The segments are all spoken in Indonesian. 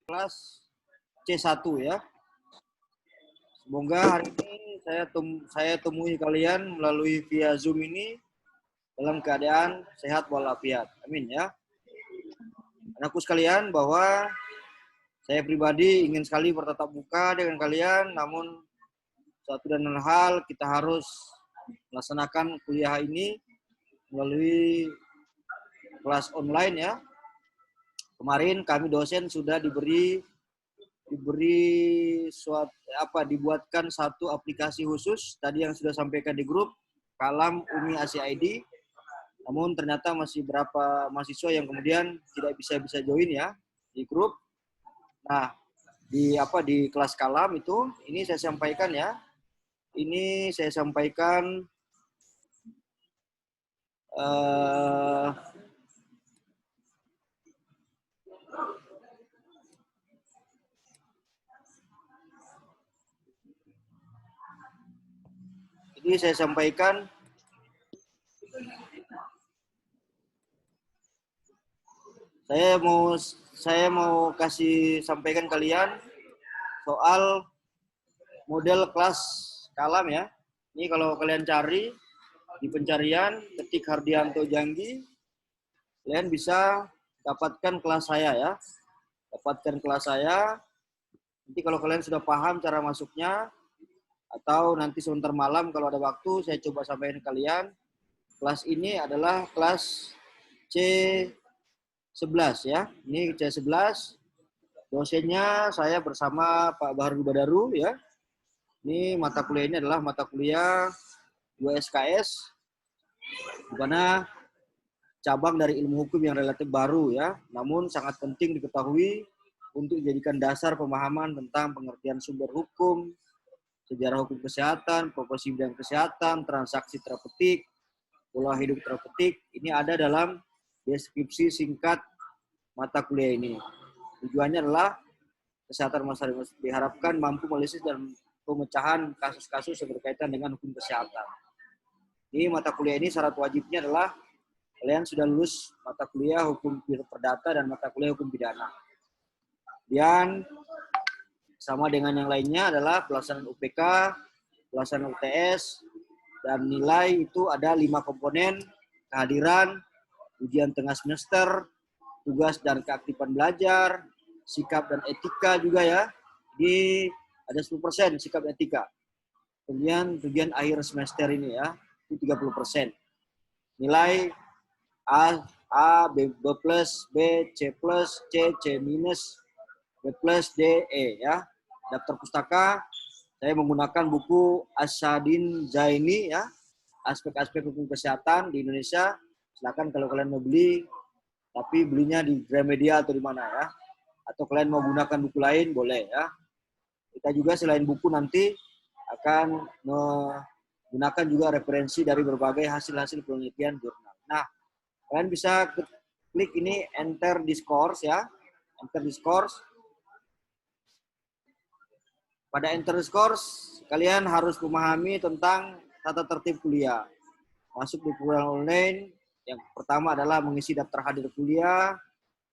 kelas C1 ya. Semoga hari ini saya temui kalian melalui via Zoom ini dalam keadaan sehat walafiat. Amin ya. Anakku sekalian, bahwa saya pribadi ingin sekali bertatap muka dengan kalian, namun satu dan lain hal kita harus melaksanakan kuliah ini melalui kelas online ya. Kemarin kami dosen sudah dibuatkan satu aplikasi khusus tadi yang sudah sampaikan di grup Kalam Umi ACID. Namun ternyata masih berapa mahasiswa yang kemudian tidak bisa join ya di grup. Nah, di kelas Kalam itu ini saya sampaikan ya. Ini saya sampaikan saya mau sampaikan kalian soal model kelas Kalam ya. Ini kalau kalian cari di pencarian ketik Hardianto Janggi, kalian bisa dapatkan kelas saya ya. Dapatkan kelas saya. Nanti kalau kalian sudah paham cara masuknya, atau nanti sebentar malam kalau ada waktu, saya coba sampaikan ke kalian. Kelas ini adalah kelas C11 ya. Ini C11. Dosennya saya bersama Pak Baharul Badaru ya. Ini mata kuliah ini adalah mata kuliah 2 SKS, di mana cabang dari ilmu hukum yang relatif baru ya, namun sangat penting diketahui untuk dijadikan dasar pemahaman tentang pengertian sumber hukum, sejarah hukum kesehatan, profesi bidang kesehatan, transaksi terapeutik, pola hidup terapeutik. Ini ada dalam deskripsi singkat mata kuliah ini. Tujuannya adalah kesehatan masyarakat diharapkan mampu analisis dan pemecahan kasus-kasus yang berkaitan dengan hukum kesehatan. Ini mata kuliah ini syarat wajibnya adalah kalian sudah lulus mata kuliah hukum perdata dan mata kuliah hukum pidana. Dan sama dengan yang lainnya adalah pelaksanaan UPK, pelaksanaan UTS, dan nilai itu ada 5 komponen: kehadiran, ujian tengah semester, tugas dan keaktifan belajar, sikap dan etika juga ya. Di ada 10% sikap dan etika. Kemudian tujuan akhir semester ini ya, itu 30%. Nilai A, B plus, B, C plus, C minus, B plus, D, E ya. Daftar pustaka, saya menggunakan buku Asadin Zaini ya, aspek-aspek hukum kesehatan di Indonesia. Silakan kalau kalian mau beli, tapi belinya di Gramedia atau di mana ya. Atau kalian mau gunakan buku lain, boleh ya. Kita juga selain buku nanti akan menggunakan juga referensi dari berbagai hasil-hasil penelitian jurnal. Nah, kalian bisa klik ini enter discourse ya. Enter discourse. Pada enter discourse, kalian harus memahami tentang tata tertib kuliah. Masuk di kuliah online, yang pertama adalah mengisi daftar hadir kuliah,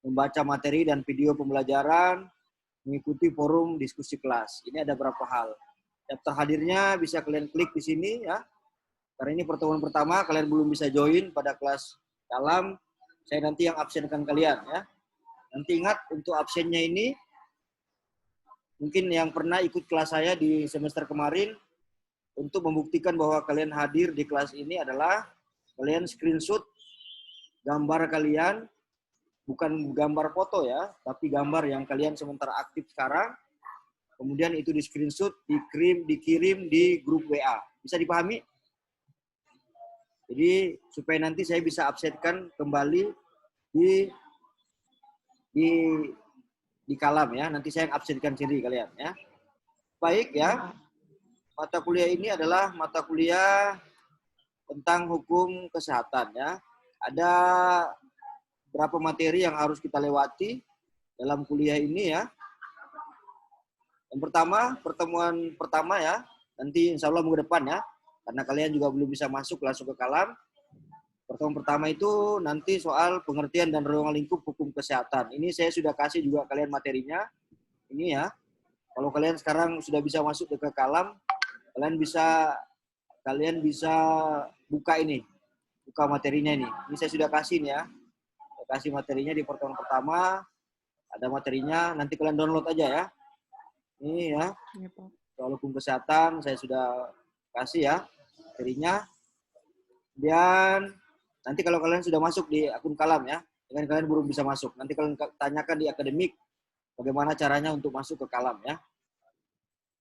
membaca materi dan video pembelajaran, mengikuti forum diskusi kelas. Ini ada beberapa hal. Daftar hadirnya bisa kalian klik di sini ya. Karena ini pertemuan pertama, kalian belum bisa join pada kelas Kalam, saya nanti yang absenkan kalian ya. Nanti ingat untuk absennya ini, mungkin yang pernah ikut kelas saya di semester kemarin, untuk membuktikan bahwa kalian hadir di kelas ini adalah kalian screenshot gambar kalian, bukan gambar foto ya, tapi gambar yang kalian sementara aktif sekarang, kemudian itu di screenshot, dikirim di grup WA. Bisa dipahami? Jadi supaya nanti saya bisa absenkan kembali di Kalam ya. Nanti saya absenkan sendiri kalian ya. Baik ya. Mata kuliah ini adalah mata kuliah tentang hukum kesehatan ya. Ada berapa materi yang harus kita lewati dalam kuliah ini ya. Yang pertama, pertemuan pertama ya. Nanti insya Allah minggu depan ya. Karena kalian juga belum bisa masuk langsung ke Kalam. Pertemuan pertama itu nanti soal pengertian dan ruang lingkup hukum kesehatan. Ini saya sudah kasih juga kalian materinya. Ini ya. Kalau kalian sekarang sudah bisa masuk ke kalam, kalian bisa buka ini, buka materinya ini. Ini saya sudah kasih nih ya. Saya kasih materinya di pertemuan pertama. Ada materinya, nanti kalian download aja ya. Ini ya. Ya, Pak. Soal hukum kesehatan saya sudah kasih ya materinya. Dan nanti kalau kalian sudah masuk di akun kalam ya, dengan kalian belum bisa masuk. Nanti kalian tanyakan di akademik bagaimana caranya untuk masuk ke kalam ya.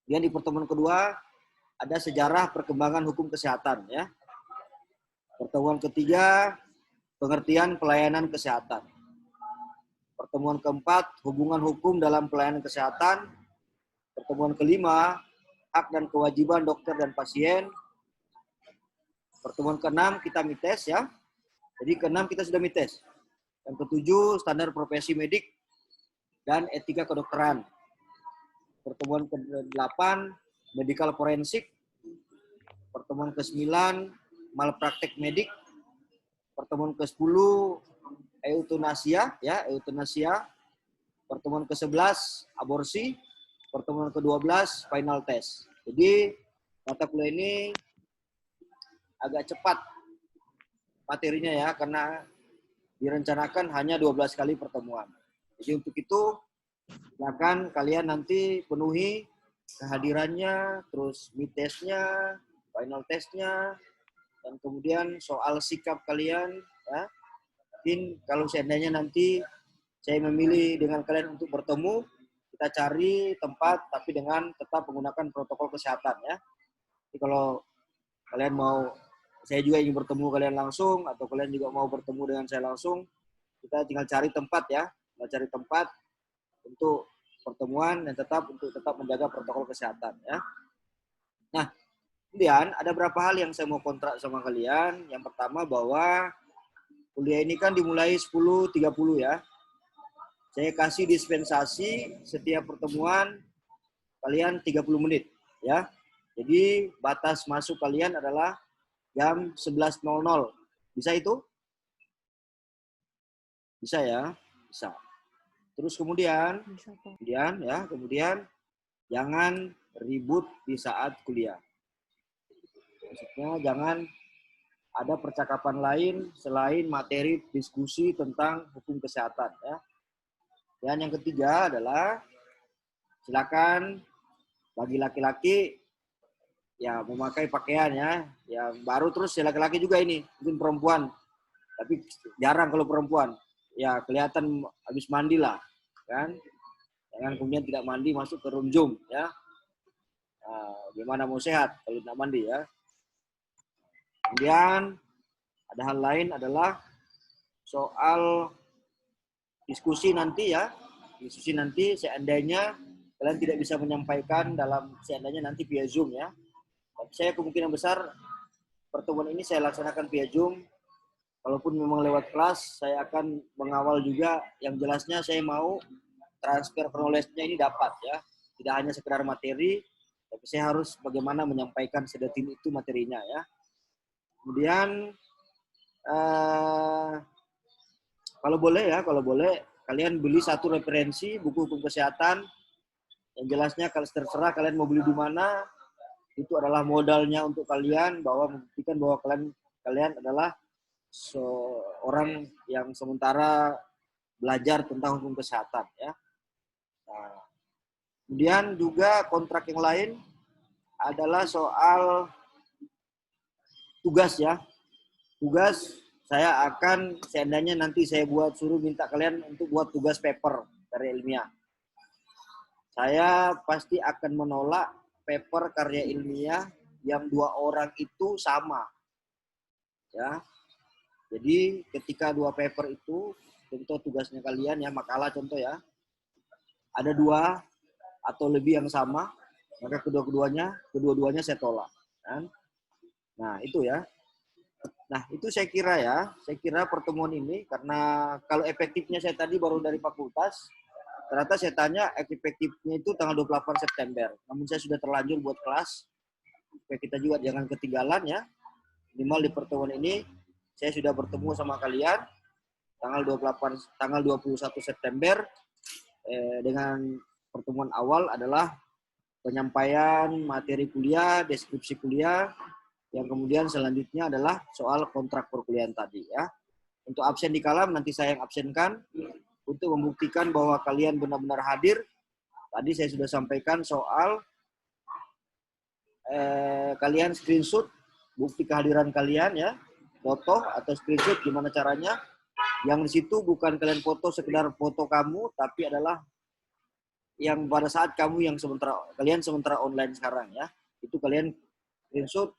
Dan di pertemuan kedua ada sejarah perkembangan hukum kesehatan ya. Pertemuan ketiga pengertian pelayanan kesehatan. Pertemuan keempat hubungan hukum dalam pelayanan kesehatan. Pertemuan kelima hak dan kewajiban dokter dan pasien. Pertemuan keenam kita mites ya. Jadi keenam kita sudah mites. Yang ketujuh standar profesi medik dan etika kedokteran. Pertemuan ke-8 medical forensik. Pertemuan ke-9 malpraktek medik. Pertemuan ke-10 euthanasia ya, euthanasia. Pertemuan ke-11 aborsi. Pertemuan ke-12 final test. Jadi mata kuliah ini agak cepat materinya ya, karena direncanakan hanya 12 kali pertemuan. Jadi untuk itu silakan kalian nanti penuhi kehadirannya, terus mid testnya, final testnya, dan kemudian soal sikap kalian ya. Mungkin kalau seandainya nanti saya memilih dengan kalian untuk bertemu, kita cari tempat tapi dengan tetap menggunakan protokol kesehatan ya. Jadi kalau kalian mau, saya juga ingin bertemu kalian langsung, atau kalian juga mau bertemu dengan saya langsung, kita tinggal cari tempat ya. Kita cari tempat untuk pertemuan dan untuk tetap menjaga protokol kesehatan ya. Nah, kemudian ada beberapa hal yang saya mau kontrak sama kalian. Yang pertama bahwa kuliah ini kan dimulai 10.30 ya. Saya kasih dispensasi setiap pertemuan kalian 30 menit ya. Jadi batas masuk kalian adalah jam 11.00. Bisa itu? Bisa ya? Bisa. Terus kemudian jangan ribut di saat kuliah. Maksudnya jangan ada percakapan lain selain materi diskusi tentang hukum kesehatan ya. Dan yang ketiga adalah silakan bagi laki-laki ya memakai pakaian ya yang baru, terus ya laki-laki juga ini, mungkin perempuan, tapi jarang kalau perempuan ya kelihatan habis mandi lah kan, jangan kemudian tidak mandi masuk ke room Zoom ya. Nah, gimana mau sehat kalau tidak mandi ya. Kemudian ada hal lain adalah soal diskusi nanti ya. Diskusi nanti seandainya kalian tidak bisa menyampaikan seandainya nanti via Zoom ya. Tapi saya kemungkinan besar pertemuan ini saya laksanakan via Zoom. Kalaupun memang lewat kelas, saya akan mengawal juga. Yang jelasnya saya mau transfer knowledge-nya ini dapat ya. Tidak hanya sekedar materi, tapi saya harus bagaimana menyampaikan sedetil itu materinya ya. Kemudian kalau boleh kalian beli satu referensi buku hukum kesehatan. Yang jelasnya kalau terserah kalian mau beli di mana, itu adalah modalnya untuk kalian, bahwa membuktikan bahwa kalian adalah seorang yang sementara belajar tentang hukum kesehatan ya. Nah, kemudian juga kontrak yang lain adalah soal tugas ya. Tugas saya akan seandainya nanti saya suruh minta kalian untuk buat tugas paper karya ilmiah. Saya pasti akan menolak paper karya ilmiah yang 2 orang itu sama. Ya. Jadi ketika 2 paper itu, contoh tugasnya kalian ya, makalah contoh ya, ada 2 atau lebih yang sama, maka kedua-duanya saya tolak. Kan? Nah itu ya. Nah itu saya kira pertemuan ini, karena kalau efektifnya saya tadi baru dari fakultas, ternyata saya tanya efektifnya itu tanggal 28 September. Namun saya sudah terlanjur buat kelas, supaya kita juga jangan ketinggalan ya. Minimal di pertemuan ini, saya sudah bertemu sama kalian tanggal 21 September dengan pertemuan awal adalah penyampaian materi kuliah, deskripsi kuliah, yang kemudian selanjutnya adalah soal kontrak perkuliahan tadi ya. Untuk absen di kalam nanti saya yang absenkan untuk membuktikan bahwa kalian benar-benar hadir. Tadi saya sudah sampaikan soal kalian screenshot bukti kehadiran kalian ya, foto atau screenshot gimana caranya. Yang di situ bukan kalian foto sekedar foto kamu, tapi adalah yang pada saat kalian sementara online sekarang ya, itu kalian screenshot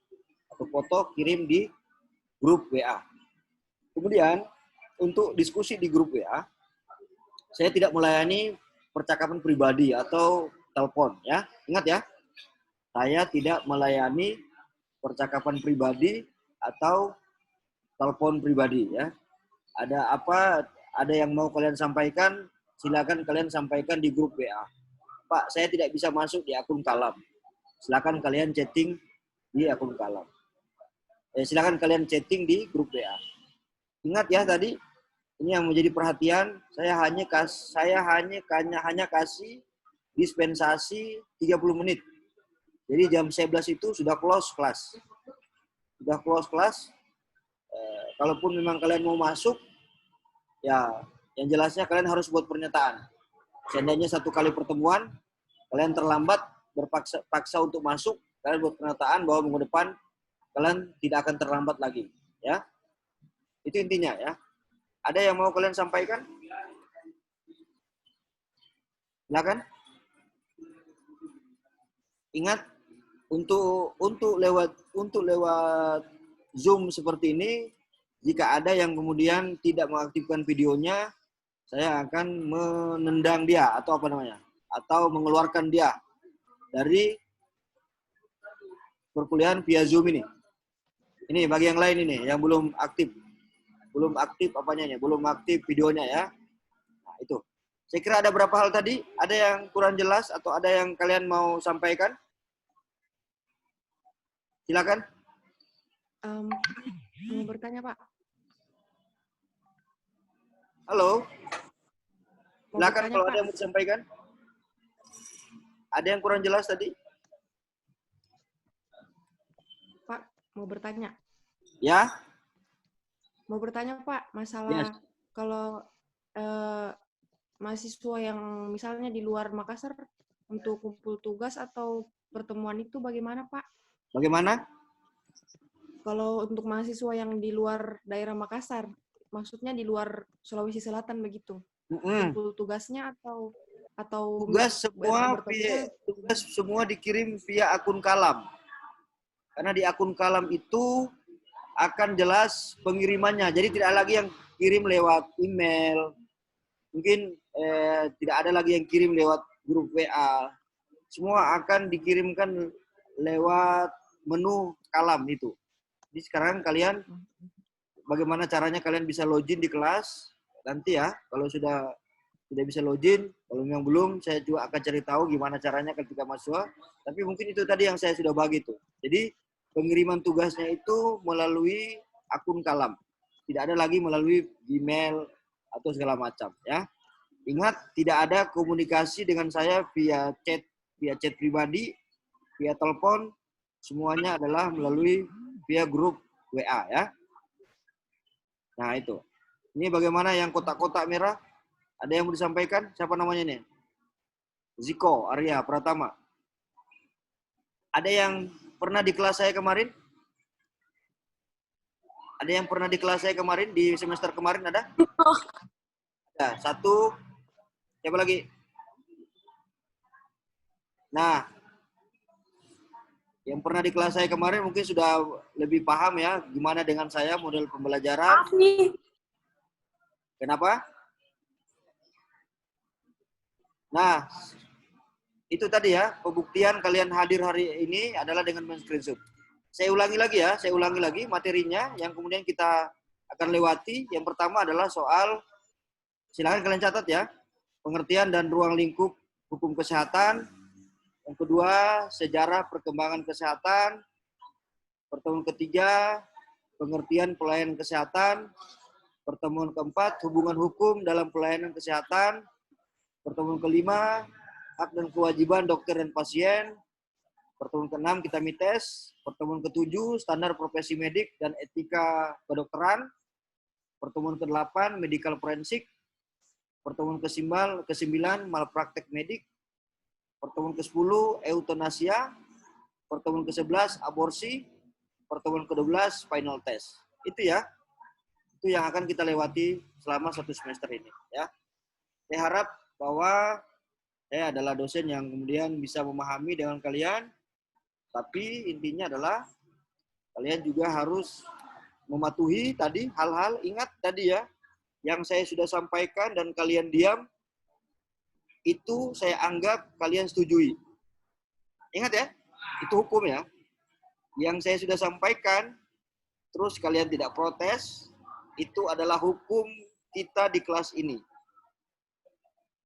atau foto kirim di grup WA. Kemudian untuk diskusi di grup WA, saya tidak melayani percakapan pribadi atau telepon ya. Ingat ya, saya tidak melayani percakapan pribadi atau telepon pribadi ya. Ada yang mau kalian sampaikan, silakan kalian sampaikan di grup WA. Pak, saya tidak bisa masuk di akun kalam. Silakan kalian chatting di akun kalam. Silakan kalian chatting di grup WA. Ingat ya tadi, ini yang menjadi perhatian, saya hanya kasih dispensasi 30 menit. Jadi jam 11 itu sudah close kelas. Sudah close kelas. Kalaupun memang kalian mau masuk, ya yang jelasnya kalian harus buat pernyataan. Seandainya satu kali pertemuan, kalian terlambat, berpaksa untuk masuk, kalian buat pernyataan bahwa minggu depan kalian tidak akan terlambat lagi. Ya, itu intinya ya. Ada yang mau kalian sampaikan? Silakan. Ingat untuk lewat Zoom seperti ini, jika ada yang kemudian tidak mengaktifkan videonya, saya akan menendang dia atau mengeluarkan dia dari perkuliahan via Zoom ini. Ini bagi yang lain ini yang belum aktif videonya ya. Nah, itu. Saya kira ada berapa hal tadi? Ada yang kurang jelas atau ada yang kalian mau sampaikan? Silakan. Mau bertanya, Pak. Halo. Silakan kalau Pak. ada yang mau disampaikan. Ada yang kurang jelas tadi? Pak, mau bertanya. Ya. Mau bertanya, Pak, masalah kalau mahasiswa yang misalnya di luar Makassar untuk kumpul tugas atau pertemuan itu bagaimana, Pak? Bagaimana? Kalau untuk mahasiswa yang di luar daerah Makassar, maksudnya di luar Sulawesi Selatan begitu. Kumpul tugasnya atau tugas semua dikirim via akun kalam. Karena di akun kalam itu akan jelas pengirimannya. Jadi tidak lagi yang kirim lewat email. Mungkin tidak ada lagi yang kirim lewat grup WA. Semua akan dikirimkan lewat menu kalam itu. Jadi sekarang kalian bagaimana caranya kalian bisa login di kelas nanti ya. Kalau sudah bisa login, kalau yang belum saya juga akan cari tahu gimana caranya ketika mahasiswa. Tapi mungkin itu tadi yang saya sudah bagi tuh. Jadi pengiriman tugasnya itu melalui akun kalam. Tidak ada lagi melalui email atau segala macam ya. Ingat, tidak ada komunikasi dengan saya via chat pribadi, via telepon, semuanya adalah melalui via grup WA ya. Nah, itu. Ini bagaimana yang kotak-kotak merah? Ada yang mau disampaikan? Siapa namanya ini? Ziko Arya Pratama. Ada yang pernah di kelas saya kemarin? Ada yang pernah di kelas saya kemarin, di semester kemarin ada? Ada, satu. Siapa lagi? Nah, yang pernah di kelas saya kemarin mungkin sudah lebih paham ya, gimana dengan saya model pembelajaran. Kenapa? Nah, itu tadi ya, pembuktian kalian hadir hari ini adalah dengan men-screenshot. Saya ulangi lagi materinya yang kemudian kita akan lewati. Yang pertama adalah soal, silakan kalian catat ya, pengertian dan ruang lingkup hukum kesehatan. Yang kedua, sejarah perkembangan kesehatan. Pertemuan ketiga, pengertian pelayanan kesehatan. Pertemuan keempat, hubungan hukum dalam pelayanan kesehatan. Pertemuan kelima, hak dan kewajiban dokter dan pasien. Pertemuan ke-6 kita mites. Pertemuan ke-7 standar profesi medik dan etika kedokteran. Pertemuan ke-8 medical forensik. Pertemuan ke-9 malpraktek medik. Pertemuan ke-10 eutanasia. Pertemuan ke-11 aborsi. Pertemuan ke-12 final test. Itu ya. Itu yang akan kita lewati selama 1 semester ini ya. Saya harap bahwa saya adalah dosen yang kemudian bisa memahami dengan kalian, tapi intinya adalah kalian juga harus mematuhi tadi hal-hal, ingat tadi ya, yang saya sudah sampaikan dan kalian diam, itu saya anggap kalian setujui. Ingat ya, itu hukum ya. Yang saya sudah sampaikan, terus kalian tidak protes, itu adalah hukum kita di kelas ini.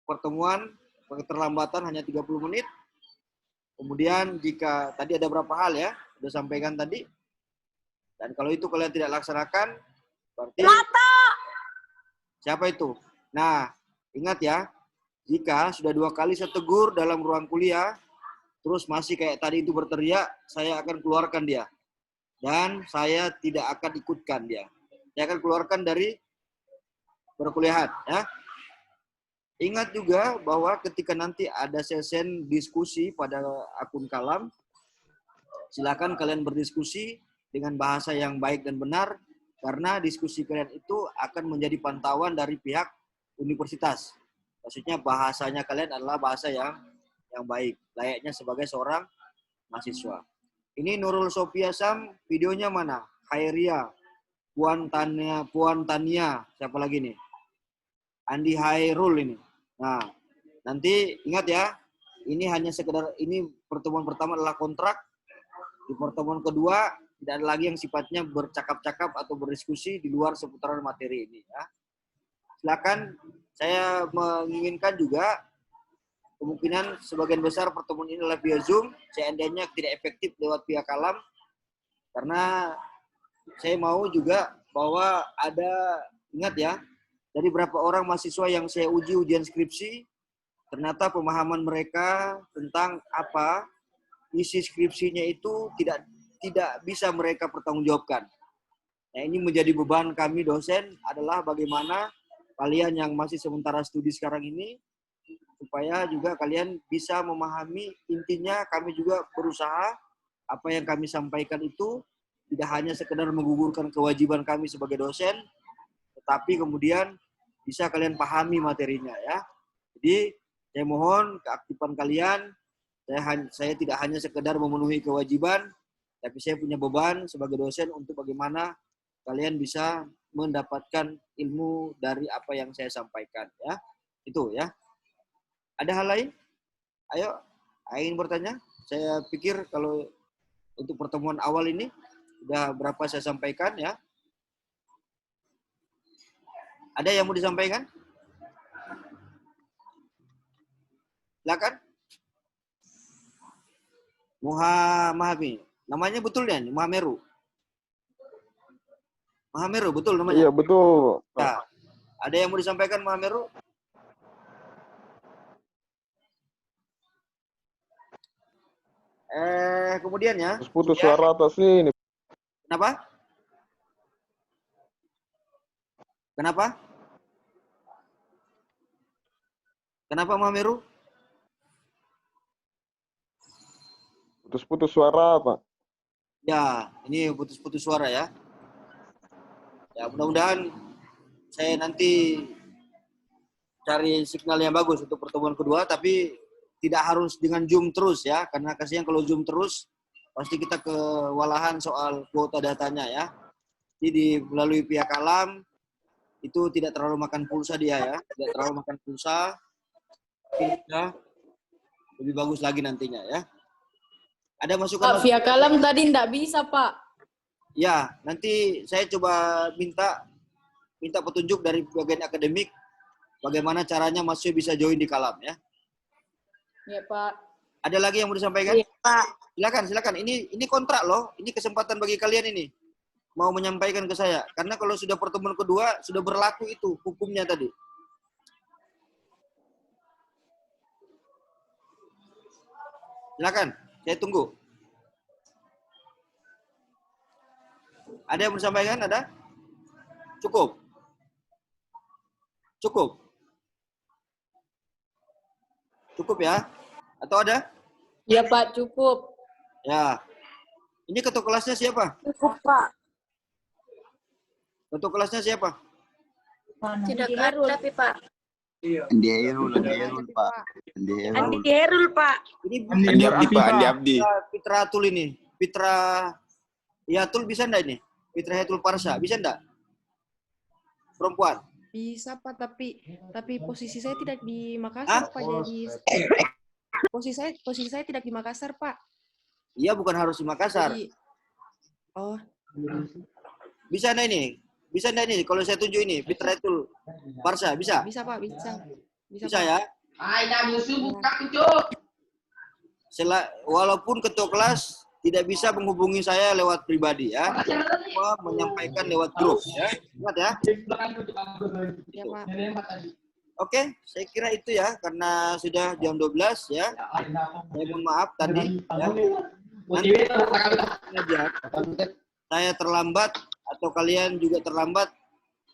Pertemuan keterlambatan hanya 30 menit. Kemudian jika tadi ada berapa hal ya, sudah sampaikan tadi. Dan kalau itu kalian tidak laksanakan, berarti siapa itu? Nah, ingat ya, jika sudah 2 kali saya tegur dalam ruang kuliah, terus masih kayak tadi itu berteriak, saya akan keluarkan dia. Dan saya tidak akan ikutkan dia. Saya akan keluarkan dari perkuliahan. Ya. Ingat juga bahwa ketika nanti ada sesi diskusi pada akun Kalam, silakan kalian berdiskusi dengan bahasa yang baik dan benar, karena diskusi kalian itu akan menjadi pantauan dari pihak universitas. Maksudnya bahasanya kalian adalah bahasa yang baik, layaknya sebagai seorang mahasiswa. Ini Nurul Sophia Sam, videonya mana? Khairia, Puan Tania, siapa lagi nih? Andi Hairul ini. Nah, nanti ingat ya, ini hanya sekedar, ini pertemuan pertama adalah kontrak. Di pertemuan kedua, tidak ada lagi yang sifatnya bercakap-cakap atau berdiskusi di luar seputaran materi ini. Ya. Silakan, saya menginginkan juga, kemungkinan sebagian besar pertemuan ini adalah via Zoom, seandainya tidak efektif lewat via Kalam, karena saya mau juga bahwa ada, ingat ya, dari berapa orang mahasiswa yang saya uji ujian skripsi, ternyata pemahaman mereka tentang apa isi skripsinya itu tidak bisa mereka pertanggungjawabkan. Nah, ini menjadi beban kami dosen adalah bagaimana kalian yang masih sementara studi sekarang ini, supaya juga kalian bisa memahami, intinya kami juga berusaha apa yang kami sampaikan itu tidak hanya sekedar menggugurkan kewajiban kami sebagai dosen, tetapi kemudian bisa kalian pahami materinya ya. Jadi saya mohon keaktifan kalian. Saya tidak hanya sekedar memenuhi kewajiban, tapi saya punya beban sebagai dosen untuk bagaimana kalian bisa mendapatkan ilmu dari apa yang saya sampaikan ya. Itu ya. Ada hal lain? Ayo, ingin bertanya? Saya pikir kalau untuk pertemuan awal ini sudah berapa saya sampaikan ya. Ada yang mau disampaikan? Silakan. Muhammad. Namanya betul ya? Muhammeru. Muhammeru betul namanya? Iya, betul. Ya. Ada yang mau disampaikan Muhammeru? Kemudian ya. Putus suara atas ini. Kenapa? Kenapa? Kenapa Muhammeru? Putus-putus suara, Pak. Ya, ini putus-putus suara ya. Ya, mudah-mudahan saya nanti cari signal yang bagus untuk pertemuan kedua, tapi tidak harus dengan Zoom terus ya, karena kasihan kalau Zoom terus, pasti kita kewalahan soal kuota datanya ya. Jadi melalui pihak Kalam, itu tidak terlalu makan pulsa dia ya, tidak terlalu makan pulsa, ya, lebih bagus lagi nantinya ya. Ada masukan? Pak, via Kalam tadi tidak bisa, Pak. Ya, nanti saya coba minta petunjuk dari bagian akademik bagaimana caranya mahasiswa bisa join di Kalam ya. Ya, Pak. Ada lagi yang mau disampaikan? Iya, Pak. Silakan. Ini kontrak loh. Ini kesempatan bagi kalian ini. Mau menyampaikan ke saya. Karena kalau sudah pertemuan kedua sudah berlaku itu hukumnya tadi. Silakan, saya tunggu. Ada yang mau disampaikan? Ada? Cukup? Cukup? Cukup ya? Atau ada? Ya Pak, cukup. Ya. Ini ketua kelasnya siapa? Cukup, Pak. Ketua kelasnya siapa? Tidak ada tapi, Pak. Andi Herul, Pak. Andi Herul, Pak. Ini Andi Abdi, Pak. Andi Abdi. Fitra Atul ini. Fitra Yatul bisa enggak ini? Fitra Yatul Parsa, bisa enggak? Perempuan. Bisa Pak, tapi posisi saya tidak di Makassar, Hah? Pak. Jadi posisi saya tidak di Makassar, Pak. Iya, bukan harus di Makassar. Jadi, oh, Bisa enggak ini? Bisa enggak ini? Kalau saya tunjuk ini, Fitra Yatul Parsa, bisa? bisa Pak, bisa. Bisa Pak. ya? Walaupun ketua kelas tidak bisa menghubungi saya lewat pribadi ya, cuma menyampaikan lewat grup ya. Ingat ya. Ya Pak. Oke, saya kira itu ya karena sudah jam 12 ya. Saya mohon maaf tadi ya. Nanti aja saya terlambat atau kalian juga terlambat,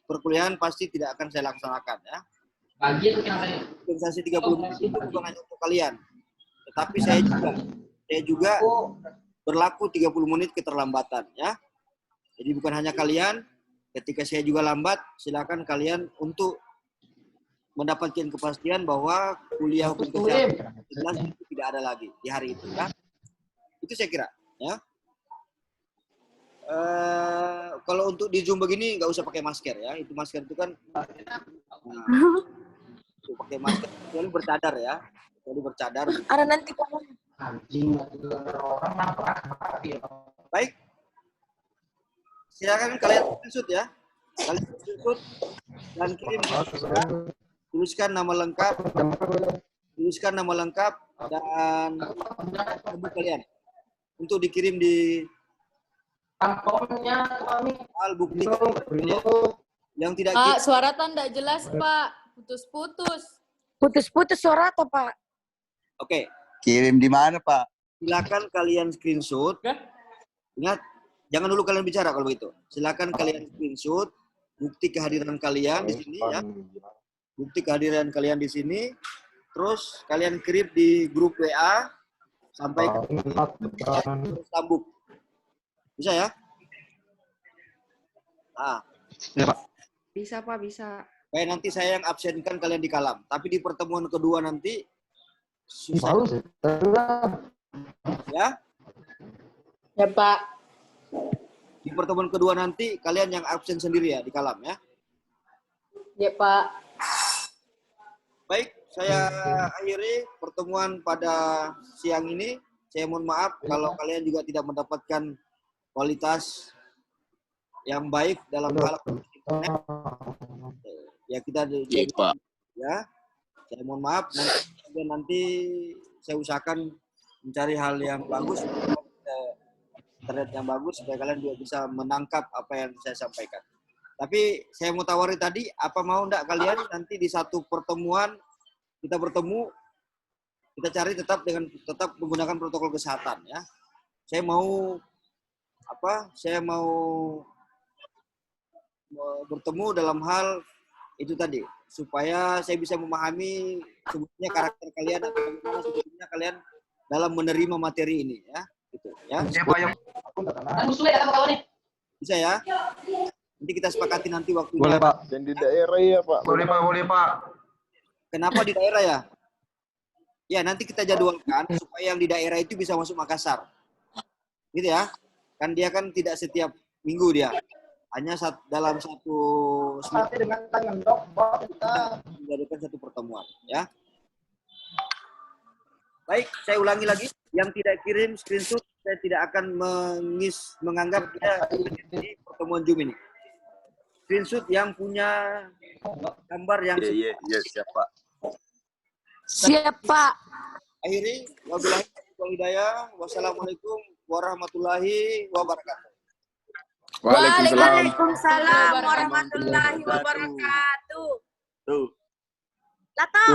perkuliahan pasti tidak akan saya laksanakan ya. Kompensasi 30 menit itu bukan hanya untuk kalian, tetapi saya juga berlaku 30 menit keterlambatan ya. Jadi bukan hanya kalian, ketika saya juga lambat, silakan kalian untuk mendapatkan kepastian bahwa kuliah hukum kesehatan itu tidak ada lagi di hari itu ya. Itu saya kira ya. Kalau untuk di Zoom begini nggak usah pakai masker ya. Itu masker itu kan pakai masker kecuali bercadar ya. Kecuali bercadar. Ada nanti, Pak. Baik. Silakan kalian screenshot ya. Kalian screenshot dan kirim. Tuliskan nama lengkap. Tuliskan nama lengkap dan nama kalian untuk dikirim di al bukti yang tidak Pak, suara tanda jelas, Pak. Putus-putus. Putus-putus suara atau, Pak? Oke, Kirim di mana, Pak? silakan kalian screenshot. Ingat, jangan dulu kalian bicara kalau begitu. Silakan kalian screenshot bukti kehadiran kalian di sini ya. Bukti kehadiran kalian di sini. Terus kalian kirim di grup WA sampai sambung. Bisa ya? Ah, Bisa Pak, bisa. kayak nanti saya yang absenkan kalian di kalam. Tapi di pertemuan kedua nanti susah. Ya? Ya Pak. Di pertemuan kedua nanti kalian yang absen sendiri ya di kalam ya. Ya Pak. Baik, saya akhiri pertemuan pada siang ini. Saya mohon maaf kalau kalian juga tidak mendapatkan kualitas yang baik dalam hal internet. Ya kita Pak. ya. Saya mohon maaf nanti saya usahakan mencari hal yang bagus, internet yang bagus supaya kalian juga bisa menangkap apa yang saya sampaikan. Tapi saya mau tawari tadi, apa mau enggak kalian nanti di satu pertemuan kita bertemu, kita cari tetap menggunakan protokol kesehatan ya. Saya mau bertemu dalam hal itu tadi supaya saya bisa memahami sebetulnya karakter kalian atau bagaimana sebetulnya kalian dalam menerima materi ini ya gitu ya. Bisa ya? Nanti kita sepakati nanti waktunya. Boleh, Pak. Dan di daerah ya, Pak. Boleh Pak. Kenapa di daerah ya? Ya, nanti kita jadwalkan supaya yang di daerah itu bisa masuk Makassar. Gitu ya. Kan dia kan tidak setiap minggu dia. Hanya dalam satu semester kita menjadikan satu pertemuan. Ya. Baik, saya ulangi lagi. Yang tidak kirim screenshot, saya tidak akan menganggap dia di pertemuan Zoom ini. Screenshot yang punya gambar yang Iya, siap, Pak. Siap, Pak. akhiri. Wabillahi taufiq wal hidayah. Wassalamualaikum warahmatullahi wabarakatuh. Waalaikumsalam warahmatullahi wabarakatuh. Tuh. Lato.